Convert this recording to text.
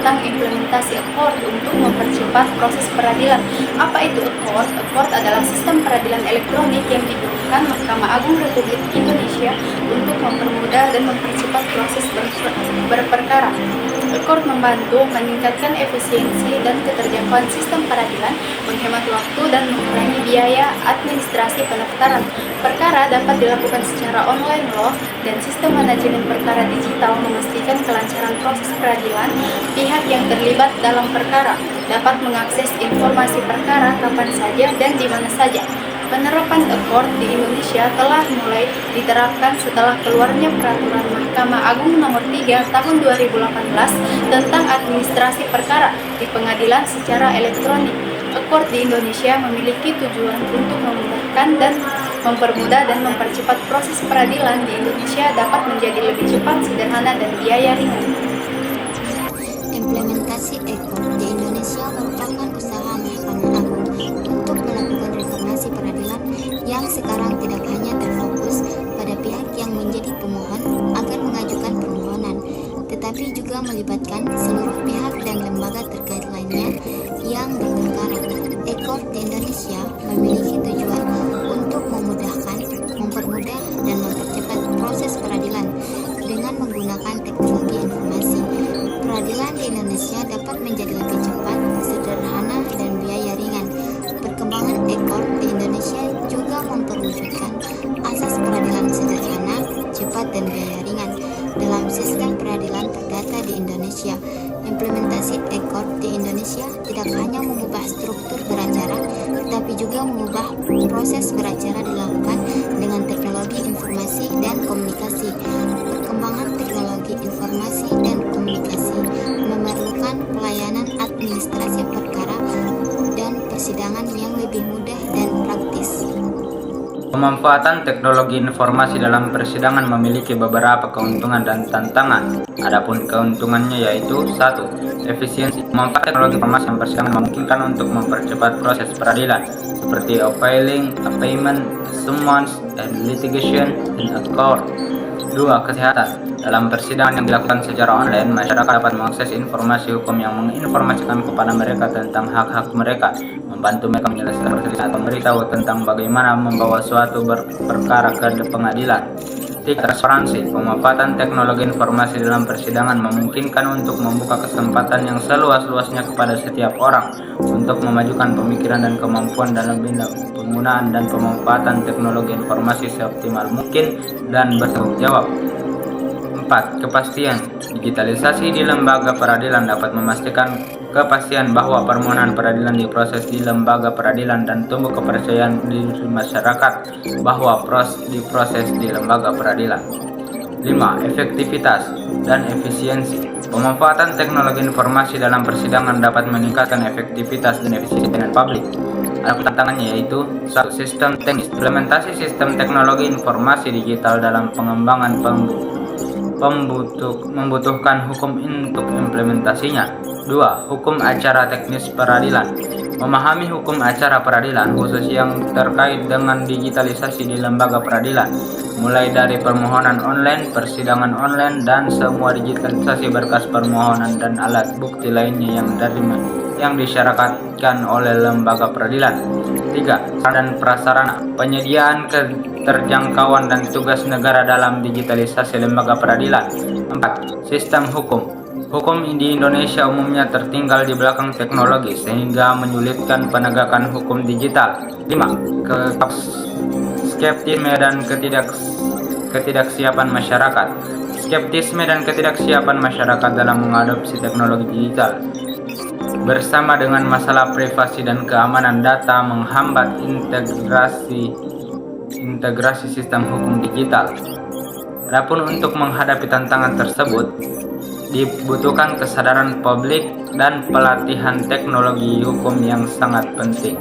tentang implementasi Accord untuk mempercepat proses peradilan. Apa itu Accord? Accord adalah sistem peradilan elektronik yang digunakan Mahkamah Agung Republik Indonesia untuk mempermudah dan mempercepat proses berperkara. Accord membantu meningkatkan efisiensi dan keterjangkauan sistem peradilan, menghemat waktu dan mengurangi biaya administrasi pendaftaran. Perkara dapat dilakukan secara online loh, dan sistem manajemen perkara digital memastikan kelancaran proses peradilan. Pihak yang terlibat dalam perkara dapat mengakses informasi perkara kapan saja dan di mana saja. Penerapan Accord di Indonesia telah mulai diterapkan setelah keluarnya Peraturan Mahkamah Agung Nomor 3 Tahun 2018 tentang administrasi perkara di pengadilan secara elektronik. Accord di Indonesia memiliki tujuan untuk memudahkan dan mempermudah dan mempercepat proses peradilan di Indonesia dapat menjadi lebih cepat, sederhana, dan biaya ringan. Implementasi Accord di Indonesia merupakan usaha Mahkamah Agung untuk melakukan reformasi peradilan yang sekarang tidak hanya terfokus pada pihak yang menjadi pemohon agar mengajukan permohonan, tetapi juga melibatkan seluruh pihak dan lembaga terkait lainnya yang berperkara. Accord di Indonesia memiliki tujuan untuk memudahkan, mempermudah, dan mempercepat proses peradilan dengan menggunakan teknologi informasi. Peradilan di Indonesia dapat menjadi lebih cepat, sederhana, dan biaya ringan. Perkembangan Accord di Indonesia juga memperwujudkan asas peradilan sederhana, cepat, dan biaya ringan dalam sistem peradilan perdata di Indonesia. Implementasi Accord di Indonesia tidak hanya mengubah struktur beracara, tetapi juga mengubah proses beracara dilakukan dengan teknologi informasi dan komunikasi. Perkembangan teknologi informasi dan komunikasi memerlukan pelayanan administrasi perkara dan persidangan yang lebih mudah dan praktis. Pemanfaatan teknologi informasi dalam persidangan memiliki beberapa keuntungan dan tantangan. Adapun keuntungannya yaitu 1. Efisiensi. Memanfaatkan teknologi informasi dalam persidangan memungkinkan untuk mempercepat proses peradilan seperti e-filing, e-payment, summons, and litigation in a court. 2. Kesehatan. Dalam persidangan yang dilakukan secara online, masyarakat dapat mengakses informasi hukum yang menginformasikan kepada mereka tentang hak-hak mereka, membantu mereka menyelesaikan proses atau memberitahu tentang bagaimana membawa suatu perkara ke pengadilan. 3. Transparansi. Pemanfaatan teknologi informasi dalam persidangan memungkinkan untuk membuka kesempatan yang seluas-luasnya kepada setiap orang untuk memajukan pemikiran dan kemampuan dalam bidang penggunaan dan pemanfaatan teknologi informasi seoptimal mungkin dan bertanggung jawab. 4. Kepastian. Digitalisasi di lembaga peradilan dapat memastikan kepastian bahwa permohonan peradilan diproses di lembaga peradilan dan tumbuh kepercayaan di masyarakat bahwa diproses di lembaga peradilan. 5. Efektivitas dan efisiensi. Pemanfaatan teknologi informasi dalam persidangan dapat meningkatkan efektivitas dan efisiensi pelayanan publik. Ada tantangannya yaitu 1. Sistem teknis. Implementasi sistem teknologi informasi digital dalam pengembangan membutuhkan hukum untuk implementasinya. 2. Hukum acara teknis peradilan. Memahami hukum acara peradilan khusus yang terkait dengan digitalisasi di lembaga peradilan, mulai dari permohonan online, persidangan online, dan semua digitalisasi berkas permohonan dan alat bukti lainnya yang disyaratkan oleh lembaga peradilan. 3. Sarana dan prasarana. Penyediaan keterjangkauan dan tugas negara dalam digitalisasi lembaga peradilan. 4. Sistem hukum. Hukum di Indonesia umumnya tertinggal di belakang teknologi sehingga menyulitkan penegakan hukum digital. 5. Skeptisme dan ketidaksiapan masyarakat. Skeptisme dan ketidaksiapan masyarakat dalam mengadopsi teknologi digital bersama dengan masalah privasi dan keamanan data menghambat integrasi sistem hukum digital. Adapun untuk menghadapi tantangan tersebut, dibutuhkan kesadaran publik dan pelatihan teknologi hukum yang sangat penting.